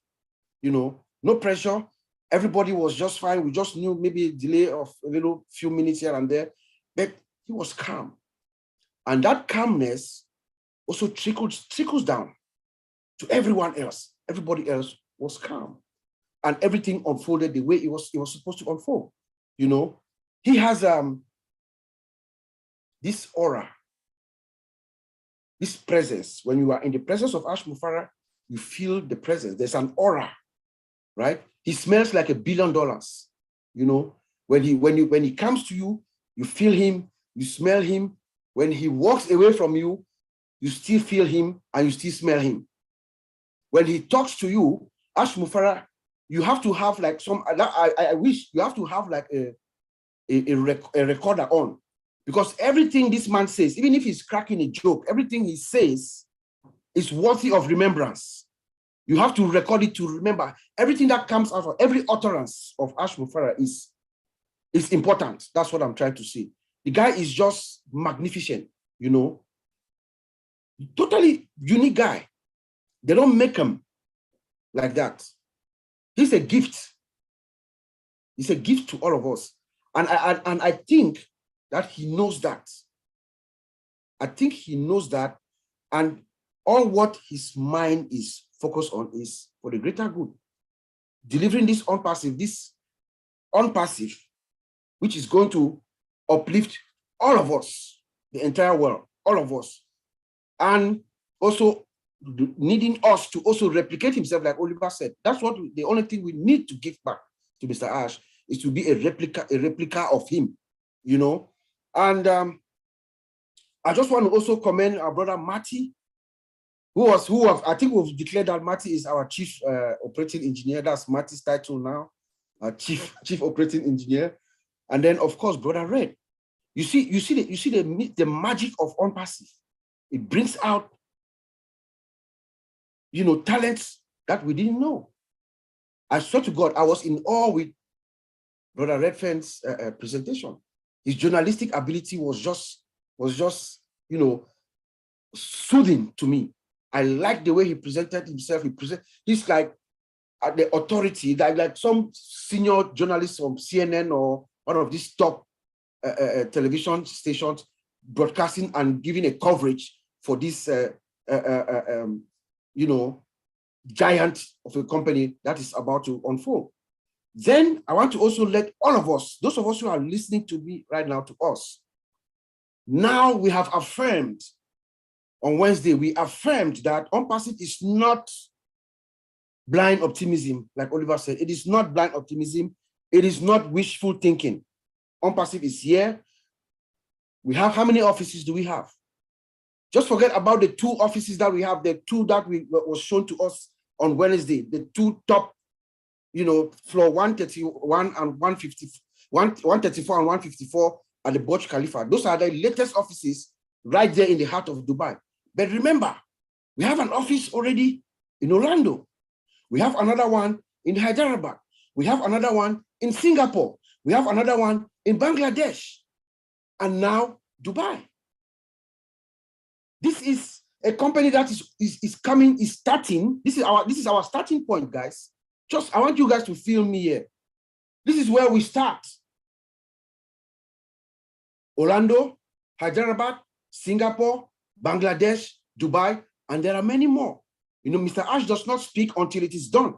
no pressure. Everybody was just fine. We just knew maybe a delay of a few minutes here and there, but he was calm. And that calmness also trickles down to everyone else. Everybody else was calm. And everything unfolded the way it was supposed to unfold. He has this aura, this presence. When you are in the presence of Ash Mufarah, you feel the presence. There's an aura, right? He smells like $1 billion. When he comes to you, you feel him, you smell him. When he walks away from you, you still feel him and you still smell him. When he talks to you, Ash Mufarah, you have to have like I wish you have to have like a recorder on, because everything this man says, even if he's cracking a joke, everything he says is worthy of remembrance. You have to record it to remember. Everything that comes out of every utterance of Ash Mufara is important. That's what I'm trying to say. The guy is just magnificent, you know. Totally unique guy. They don't make him like that. He's a gift. He's a gift to all of us. And I think that he knows that. I think he knows that. And all what his mind is focused on is for the greater good. Delivering this ONPASSIVE, which is going to uplift all of us, the entire world, all of us. And also needing us to also replicate himself, like Oliver said. That's what the only thing we need to give back to Mr. Ash is to be a replica of him, you know. And I just want to also commend our brother Marty, who was I think we've declared that Marty is our chief operating engineer. That's Marty's title now, chief operating engineer. And then of course, brother Red. You see the magic of ONPASSIVE. It brings out, you know, talents that we didn't know. I swear to God, I was in awe with Brother Redfern's presentation. His journalistic ability was just, you know, soothing to me. I like the way he presented himself. He's like the authority, like some senior journalist from CNN or one of these top television stations broadcasting and giving a coverage for this, you know, giant of a company that is about to unfold. Then I want to also let all of us, those of us who are listening to me right now, to us, now we have affirmed on Wednesday, we affirmed that ONPASSIVE is not blind optimism, like Oliver said. It is not blind optimism. It is not wishful thinking. ONPASSIVE is here. We have, how many offices do we have? Just forget about the 2 offices that we have, the 2 that was shown to us on Wednesday, the 2 top, you know, floor 131 and 134 and 154 at the Burj Khalifa. Those are the latest offices right there in the heart of Dubai. But remember, we have an office already in Orlando. We have another one in Hyderabad. We have another one in Singapore. We have another one in Bangladesh. And now Dubai. This is a company that is starting. This is our starting point, guys. Just, I want you guys to feel me here. This is where we start. Orlando, Hyderabad, Singapore, Bangladesh, Dubai, and there are many more. You know, Mr. Ash does not speak until it is done.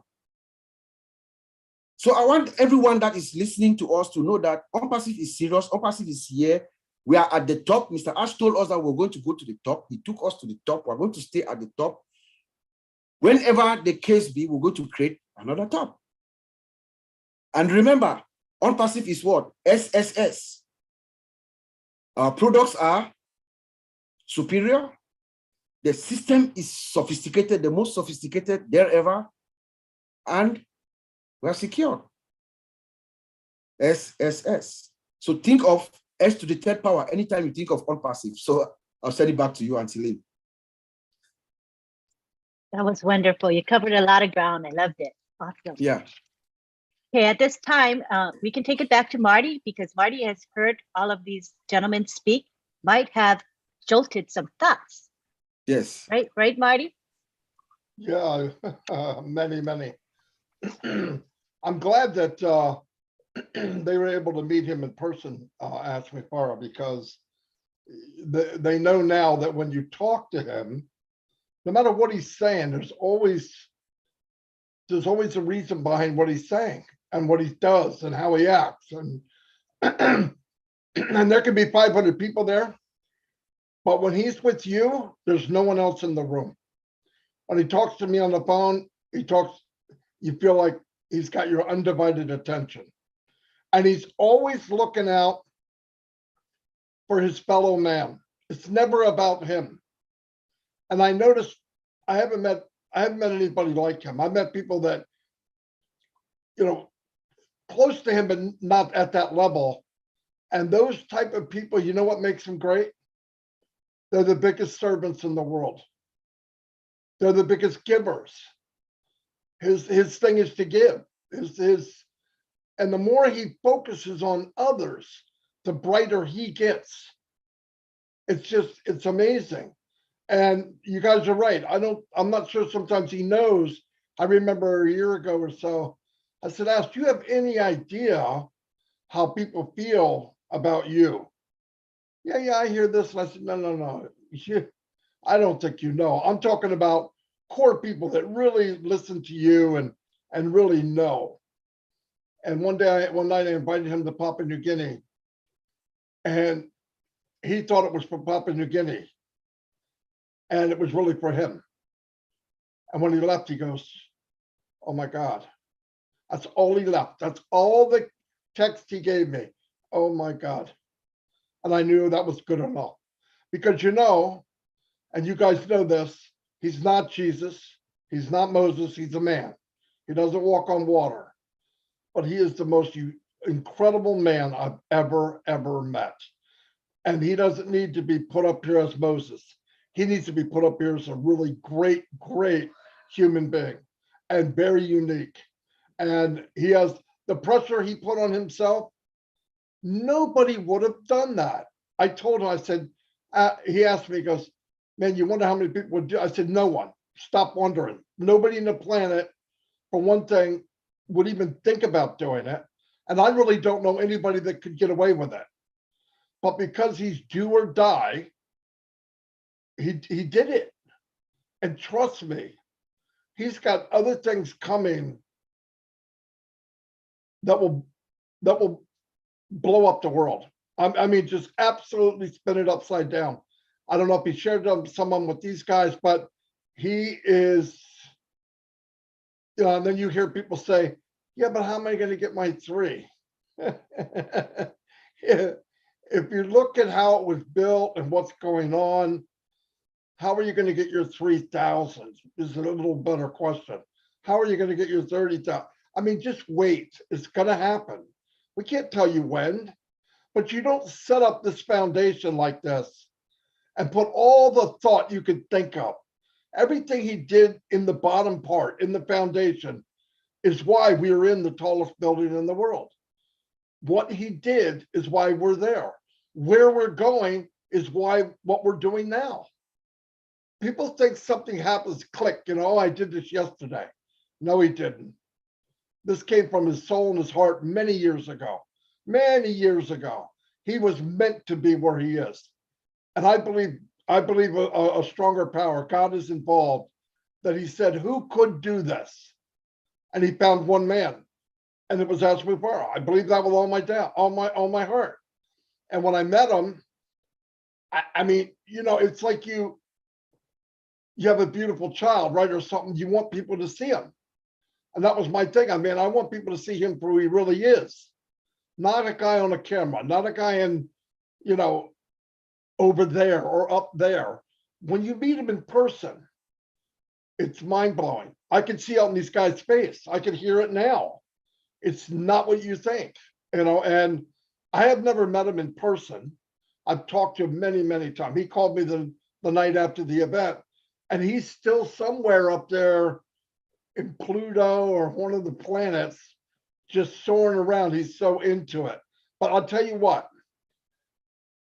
So I want everyone that is listening to us to know that ONPASSIVE is serious. ONPASSIVE is here. We are at the top. Mr. Ash told us that we're going to go to the top. He took us to the top. We're going to stay at the top. Whenever the case be, we're going to create another top. And remember, ONPASSIVE is what? SSS. Our products are superior. The system is sophisticated, the most sophisticated there ever. And we're secure. SSS. So think of S to the 3rd power anytime you think of ONPASSIVE. So I'll send it back to you, Auntie Lynn. That was wonderful. You covered a lot of ground. I loved it. Awesome. Yeah. Okay, at this time, we can take it back to Marty because Marty has heard all of these gentlemen speak, might have jolted some thoughts. Yes. Right, Marty? Yeah, many. I'm glad that they were able to meet him in person, Ash Mufara, because they know now that when you talk to him, no matter what he's saying, there's always a reason behind what he's saying and what he does and how he acts. And and there can be 500 people there, but when he's with you, there's no one else in the room. When he talks to me on the phone, you feel like he's got your undivided attention. And he's always looking out for his fellow man. It's never about him. And I noticed I haven't met anybody like him. I've met people that, you know, close to him, but not at that level. And those type of people, you know what makes them great? They're the biggest servants in the world. They're the biggest givers. His thing is to give. And the more he focuses on others, the brighter he gets. It's amazing. And you guys are right. I'm not sure sometimes he knows. I remember a year ago or so, I said, Ash, do you have any idea how people feel about you? Yeah, I hear this. And I said, no. I don't think you know. I'm talking about core people that really listen to you and really know. And one night I invited him to Papua New Guinea, and he thought it was for Papua New Guinea, and it was really for him. And when he left, he goes, "Oh my God." That's all he left. That's all the text he gave me. Oh my God. And I knew that was good enough. Because and you guys know this, he's not Jesus. He's not Moses. He's a man. He doesn't walk on water. But he is the most incredible man I've ever met. And he doesn't need to be put up here as Moses. He needs to be put up here as a really great human being and very unique. And he has the pressure he put on himself. Nobody would have done that. I told him, I said, he asked me, he goes, man, you wonder how many people would do? I said, no one. Stop wondering. Nobody in the planet, for one thing, would even think about doing it. And I really don't know anybody that could get away with it. But because he's do or die, he did it. And trust me, he's got other things coming that will blow up the world. I mean, just absolutely spin it upside down. I don't know if he shared someone with these guys, but he is, and then you hear people say, yeah, but how am I going to get my 3? If you look at how it was built and what's going on, how are you going to get your 3,000 is a little better question. How are you going to get your 30,000? I mean, just wait. It's going to happen. We can't tell you when, but you don't set up this foundation like this and put all the thought you could think of. Everything he did in the bottom part, in the foundation, is why we are in the tallest building in the world. What he did is why we're there. Where we're going is why what we're doing now. People think something happens, click, I did this yesterday. No, he didn't. This came from his soul and his heart many years ago. Many years ago. He was meant to be where he is. And I believe a stronger power, God is involved, that he said, who could do this? And he found one man, and it was Asmupara. I believe that with all my heart. And when I met him, I mean, it's like you have a beautiful child, right? Or something, you want people to see him. And that was my thing. I mean, I want people to see him for who he really is. Not a guy on a camera, not a guy in, over there or up there. When you meet him in person, it's mind-blowing. I can see out in these guys' face. I can hear it now. It's not what you think, and I have never met him in person. I've talked to him many times. He called me the night after the event, and he's still somewhere up there in Pluto or one of the planets, just soaring around. He's so into it. But I'll tell you what,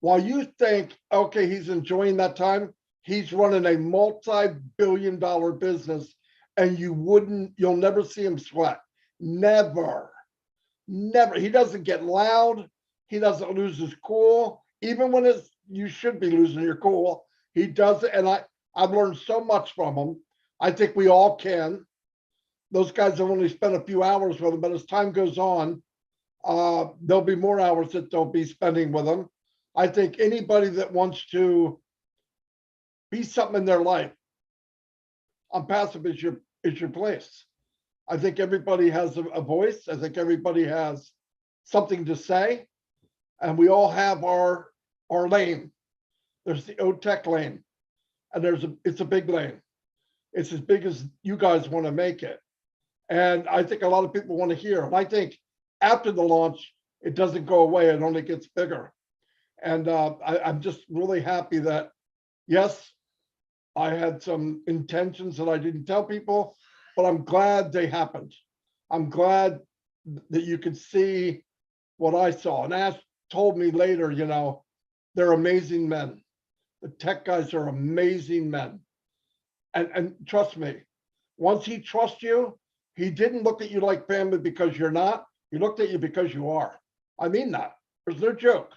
while you think, okay, he's enjoying that time, he's running a multi-billion-dollar business, and you'll never see him sweat. Never. He doesn't get loud. He doesn't lose his cool. Even when you should be losing your cool, he does it. And I've learned so much from him. I think we all can. Those guys have only spent a few hours with him, but as time goes on, there'll be more hours that they'll be spending with him. I think anybody that wants to be something in their life, ONPASSIVE is your place. I think everybody has a voice. I think everybody has something to say, and we all have our lane. There's the OTech lane, and it's a big lane. It's as big as you guys want to make it. And I think a lot of people want to hear. And I think after the launch, it doesn't go away. It only gets bigger. And I'm just really happy that, yes, I had some intentions that I didn't tell people, but I'm glad they happened. I'm glad that you could see what I saw. And Ash told me later, you know, they're amazing men. The tech guys are amazing men. And trust me, once he trusts you, he didn't look at you like family because you're not. He looked at you because you are. I mean that. There's no joke.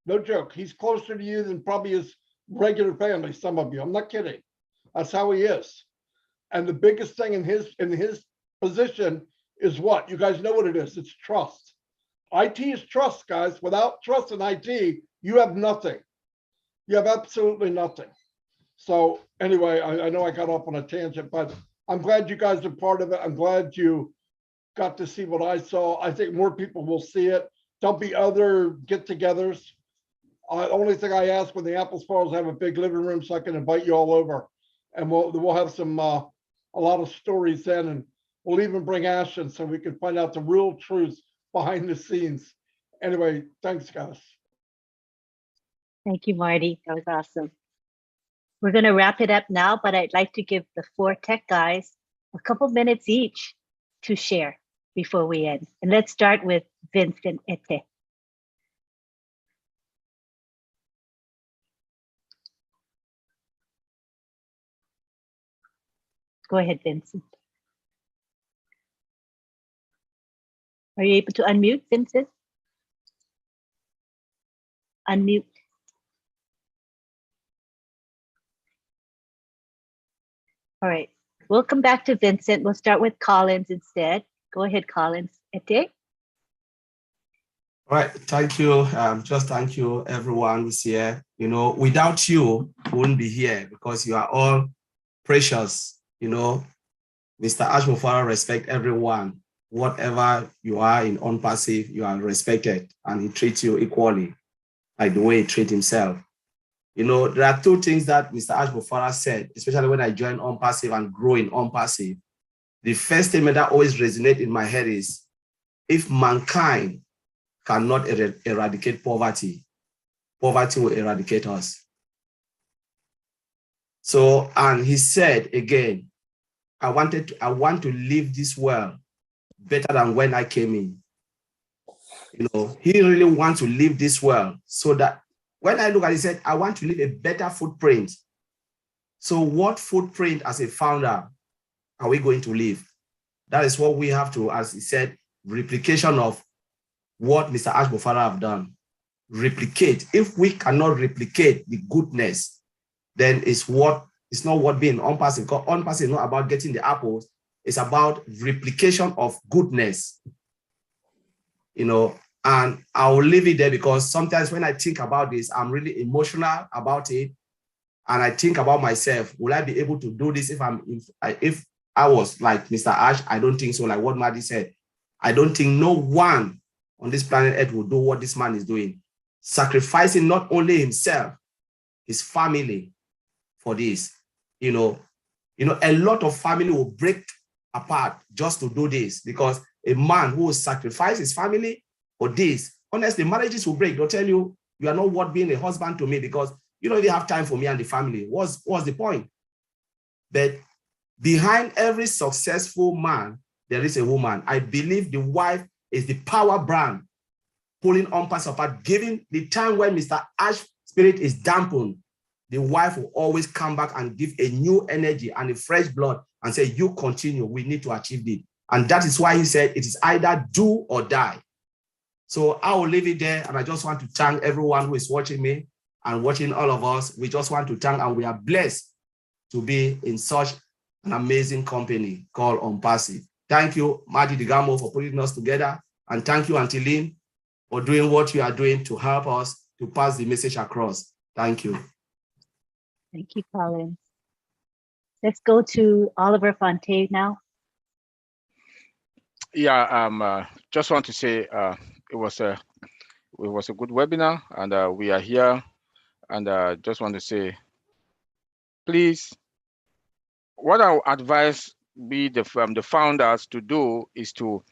No joke. He's closer to you than probably his regular family, some of you. I'm not kidding. That's how he is. And the biggest thing in his position is what? You guys know what it is. It's trust. IT is trust, guys. Without trust in IT, you have nothing. You have absolutely nothing. So anyway, I know I got off on a tangent, but I'm glad you guys are part of it. I'm glad you got to see what I saw. I think more people will see it. There'll be other get-togethers. The only thing I ask when the Apple Sparrows have a big living room so I can invite you all over, and we'll have some a lot of stories then, and we'll even bring Ashton so we can find out the real truth behind the scenes. Anyway, thanks, guys. Thank you, Marty. That was awesome. We're going to wrap it up now, but I'd like to give the 4 tech guys a couple minutes each to share before we end. And let's start with Vincent Ete. Go ahead, Vincent. Are you able to unmute, Vincent? Unmute. All right, we'll come back to Vincent. We'll start with Collins instead. Go ahead, Collins. Ete? All right, thank you. Just thank you, everyone who's here. You know, without you, we wouldn't be here because you are all precious. You know, Mr. Ashmofara respect everyone. Whatever you are in ONPASSIVE, you are respected, and he treats you equally, like the way he treats himself. You know, there are 2 things that Mr. Ashmofara said, especially when I joined ONPASSIVE and grow in ONPASSIVE. The first statement that always resonates in my head is, if mankind cannot eradicate poverty, poverty will eradicate us. So, and he said again, I want to leave this world better than when I came in. You know, he really wants to leave this world so that when I look at it, he said, I want to leave a better footprint. So what footprint as a founder are we going to leave? That is what we have to, as he said, replication of what Mr. Ashmofara have done. Replicate. If we cannot replicate the goodness, then it's not what being ONPASSIVE. Because ONPASSIVE is not about getting the apples. It's about replication of goodness. You know, and I'll leave it there because sometimes when I think about this, I'm really emotional about it. And I think about myself, will I be able to do this if I was like Mr. Ash? I don't think so. Like what Marty said, I don't think no one on this planet Earth will do what this man is doing, sacrificing not only himself, his family for this. You know, a lot of family will break apart just to do this because a man who will sacrifice his family for this, honestly, marriages will break. They'll tell you, you are not worth being a husband to me because you don't even have time for me and the family. What's the point? But behind every successful man, there is a woman. I believe the wife is the power brand pulling ONPASSIVE apart, giving the time when Mr. Ash's spirit is dampened. The wife will always come back and give a new energy and a fresh blood and say, you continue, we need to achieve it. And that is why he said it is either do or die. So I will leave it there. And I just want to thank everyone who is watching me and watching all of us. We just want to thank, and we are blessed to be in such an amazing company called ONPASSIVE. Thank you, Marty Digamo, for putting us together. And thank you, Auntie Lynn, for doing what you are doing to help us to pass the message across. Thank you. Thank you, Collins. Let's go to Oliver Fontaine now. Yeah, just want to say it was a good webinar, and we are here, and just want to say, please, what I would advise the founders to do is to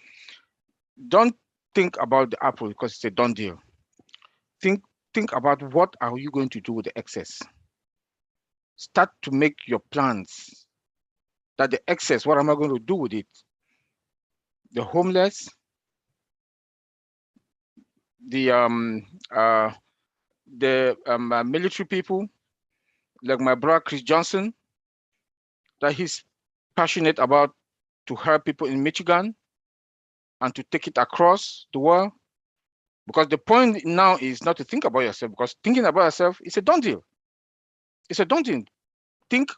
don't think about the apple because it's a done deal. Think about what are you going to do with the excess. start to make your plans. That the excess, what am I going to do with it? The homeless, the military people, like my brother Chris Johnson, that he's passionate about to help people in Michigan and to take it across the world. Because the point now is not to think about yourself, because thinking about yourself is a done deal. It's a done deal. Think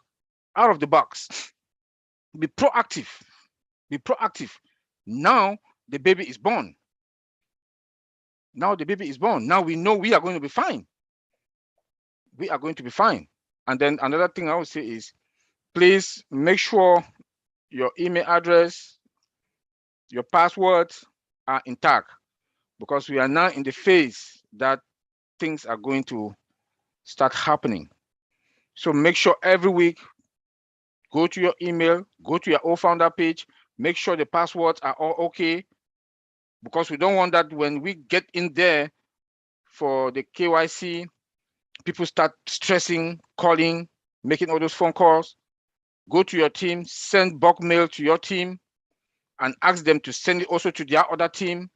out of the box. Be proactive. Be proactive. Now the baby is born. Now the baby is born. Now we know we are going to be fine. We are going to be fine. And then another thing I would say is, please make sure your email address, your passwords are intact, because we are now in the phase that things are going to start happening. So make sure every week, go to your email, go to your O-Founder page, make sure the passwords are all okay, because we don't want that when we get in there for the KYC, people start stressing, calling, making all those phone calls. Go to your team, send bulk mail to your team, and ask them to send it also to their other team,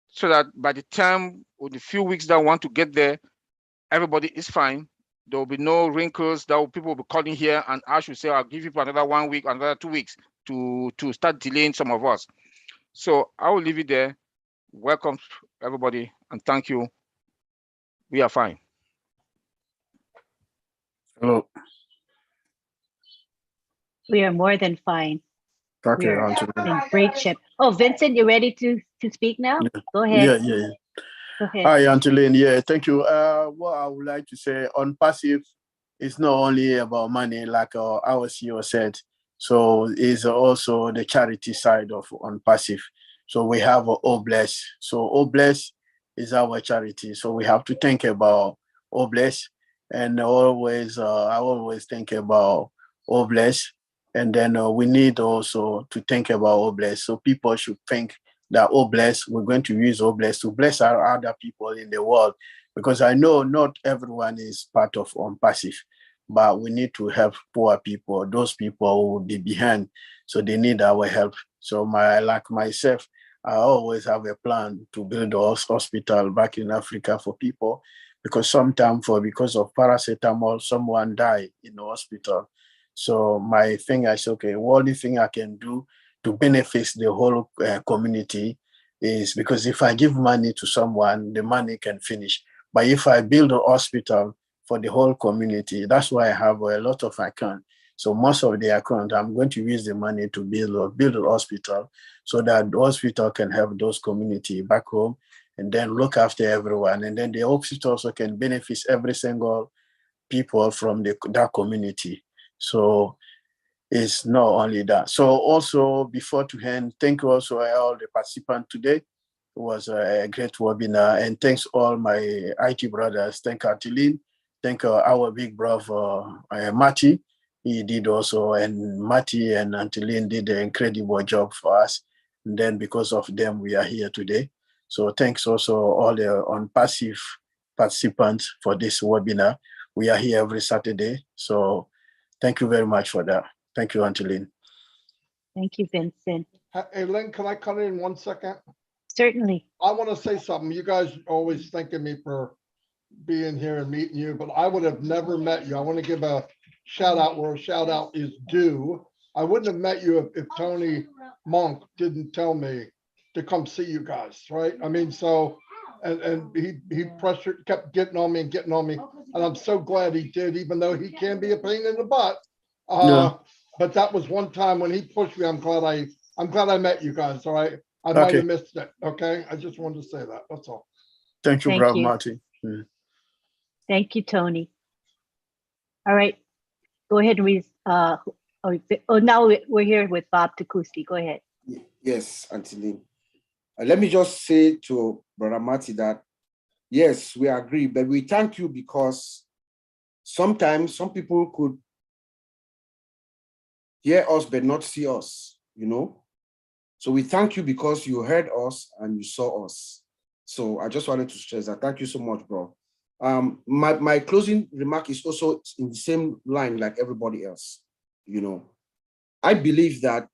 so that by the time or the few weeks that want to get there, everybody is fine. There will be no wrinkles that people will be calling here, and I should say, I'll give you another 1 week, another 2 weeks to start delaying some of us. So I will leave it there. Welcome everybody, and thank you. We are fine. Hello. We are more than fine. Okay, We're Anthony. in great shape. Oh, Vincent, you ready to speak now? Yeah. Go ahead. Yeah. Go ahead. Hi, Angeline. Yeah, thank you. What I would like to say on passive, it's not only about money, like our CEO said. So it's also the charity side of on passive. So we have Obless. So Obless is our charity. So we have to think about Obless, and always I always think about Obless. And then we need also to think about Obless. So people should think that Obless, we're going to use Obless to bless our other people in the world, because I know not everyone is part of ONPASSIVE, but we need to help poor people, those people who will be behind, so they need our help. So like myself, I always have a plan to build a hospital back in Africa for people, because sometimes because of paracetamol, someone die in the hospital. So my thing is, okay, only thing I can do to benefit the whole community is, because if I give money to someone, the money can finish. But if I build a hospital for the whole community, that's why I have a lot of account. So most of the account, I'm going to use the money to build a hospital, so that the hospital can help those community back home, and then look after everyone. And then the hospital also can benefit every single people from that community. So it's not only that. So also, before to end, thank you also all the participants today. It was a great webinar, and thanks all my IT brothers. Thank Artilene. Thank our big brother, Matty. He did also, and Matty and Artilene did an incredible job for us. And then because of them, we are here today. So thanks also all the ONPASSIVE participants for this webinar. We are here every Saturday. So thank you very much for that. Thank you, Angeline. Thank you, Vincent. Hey, Lynn, can I cut in 1 second? Certainly. I want to say something. You guys always thanking me for being here and meeting you, but I would have never met you. I want to give a shout out where a shout out is due. I wouldn't have met you if Tony Monk didn't tell me to come see you guys, right? I mean, so, and he kept getting on me, and I'm so glad he did, even though he can be a pain in the butt. Yeah. But that was one time when he pushed me. I'm glad I met you guys. All right. I might have missed it. Okay. I just wanted to say that. That's all. Thank you, Thank brother you. Martin. Thank you, Tony. All right. Go ahead and read. Now we're here with Bob Takusti. Go ahead. Yes, Angeline. Let me just say to Brother Marty that, yes, we agree, but we thank you, because sometimes some people could hear us but not see us, you know? So we thank you because you heard us and you saw us. So I just wanted to stress that. Thank you so much, bro. My closing remark is also in the same line like everybody else. I believe that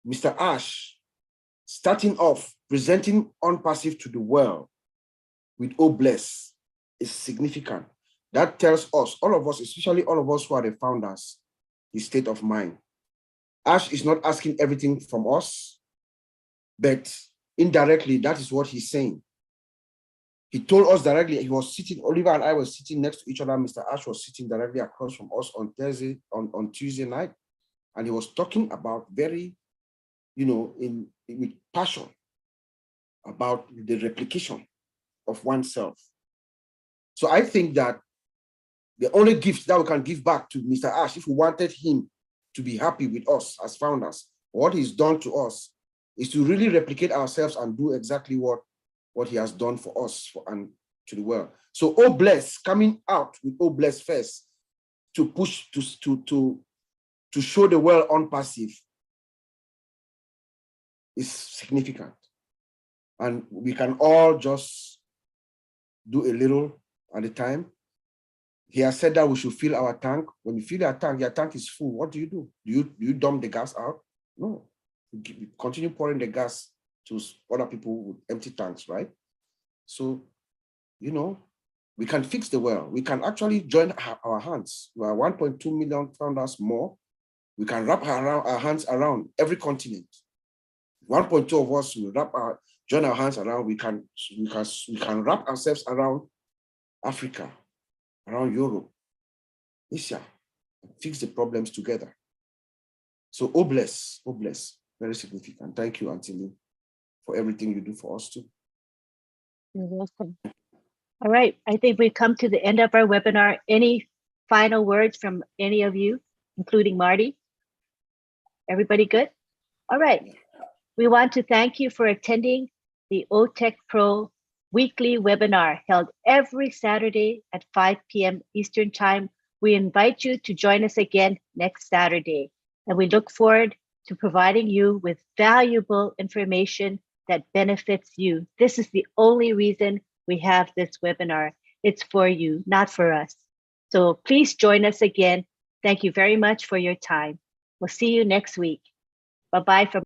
Mr. Ash, starting off presenting ONPASSIVE to the world with "Oh bless" is significant. That tells us, all of us, especially all of us who are the founders, his state of mind. Ash is not asking everything from us, but indirectly, that is what he's saying. He told us directly. He was sitting, Oliver and I were sitting next to each other. Mr. Ash was sitting directly across from us on Tuesday night. And he was talking about very, with passion about the replication of oneself. So I think that the only gift that we can give back to Mr. Ash, if we wanted him to be happy with us as founders, what he's done to us, is to really replicate ourselves and do exactly what he has done for us and to the world. So "Oh bless," coming out with "Oh bless" first, to push to show the world ONPASSIVE is significant. And we can all just do a little at a time. He has said that we should fill our tank. When you fill your tank is full. What do? Do you dump the gas out? No. You continue pouring the gas to other people with empty tanks, right? So, we can fix the world. We can actually join our hands. We are 1.2 million founders more. We can wrap our hands around every continent. 1.2 of us will join our hands around. We can wrap ourselves around Africa, around Europe, Asia, fix the problems together. So "Oh bless," very significant. Thank you, Auntie Lee, for everything you do for us too. You're welcome. All right, I think we've come to the end of our webinar. Any final words from any of you, including Marty? Everybody good? All right. We want to thank you for attending the OTech Pro weekly webinar held every Saturday at 5 p.m. Eastern Time. We invite you to join us again next Saturday, and we look forward to providing you with valuable information that benefits you. This is the only reason we have this webinar. It's for you, not for us. So please join us again. Thank you very much for your time. We'll see you next week. Bye-bye from